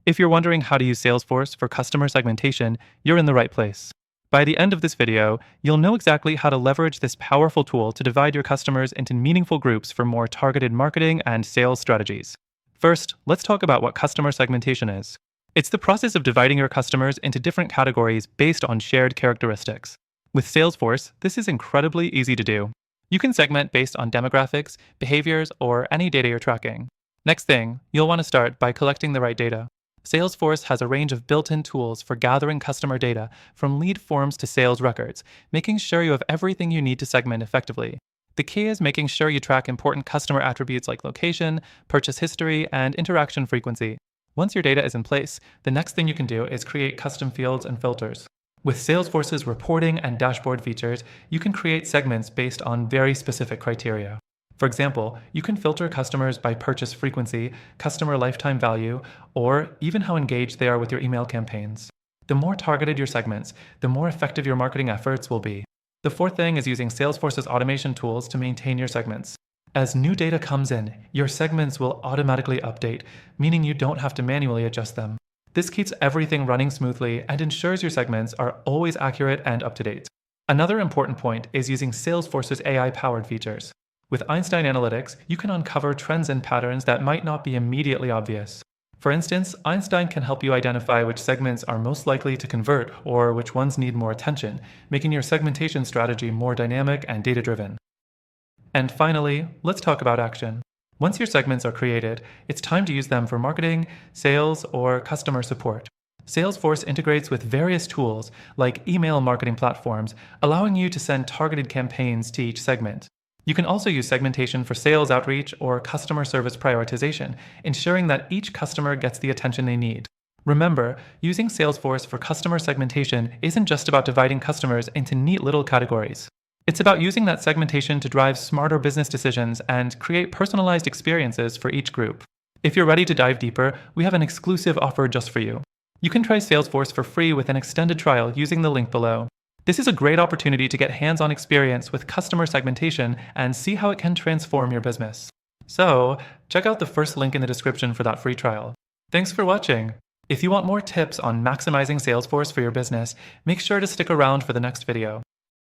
If you're wondering how to use Salesforce for customer segmentation, you're in the right place. By the end of this video, you'll know exactly how to leverage this powerful tool to divide your customers into meaningful groups for more targeted marketing and sales strategies. First, let's talk about what customer segmentation is. It's the process of dividing your customers into different categories based on shared characteristics. With Salesforce, this is incredibly easy to do. You can segment based on demographics, behaviors, or any data you're tracking. Next thing, you'll want to start by collecting the right data. Salesforce has a range of built-in tools for gathering customer data, from lead forms to sales records, making sure you have everything you need to segment effectively. The key is making sure you track important customer attributes like location, purchase history, and interaction frequency. Once your data is in place, the next thing you can do is create custom fields and filters. With Salesforce's reporting and dashboard features, you can create segments based on very specific criteria. For example, you can filter customers by purchase frequency, customer lifetime value, or even how engaged they are with your email campaigns. The more targeted your segments, the more effective your marketing efforts will be. The fourth thing is using Salesforce's automation tools to maintain your segments. As new data comes in, your segments will automatically update, meaning you don't have to manually adjust them. This keeps everything running smoothly and ensures your segments are always accurate and up to date. Another important point is using Salesforce's AI-powered features. With Einstein Analytics, you can uncover trends and patterns that might not be immediately obvious. For instance, Einstein can help you identify which segments are most likely to convert or which ones need more attention, making your segmentation strategy more dynamic and data-driven. And finally, let's talk about action. Once your segments are created, it's time to use them for marketing, sales, or customer support. Salesforce integrates with various tools like email marketing platforms, allowing you to send targeted campaigns to each segment. You can also use segmentation for sales outreach or customer service prioritization, ensuring that each customer gets the attention they need. Remember, using Salesforce for customer segmentation isn't just about dividing customers into neat little categories. It's about using that segmentation to drive smarter business decisions and create personalized experiences for each group. If you're ready to dive deeper, we have an exclusive offer just for you. You can try Salesforce for free with an extended trial using the link below. This is a great opportunity to get hands-on experience with customer segmentation and see how it can transform your business. So, check out the first link in the description for that free trial. Thanks for watching. If you want more tips on maximizing Salesforce for your business, make sure to stick around for the next video.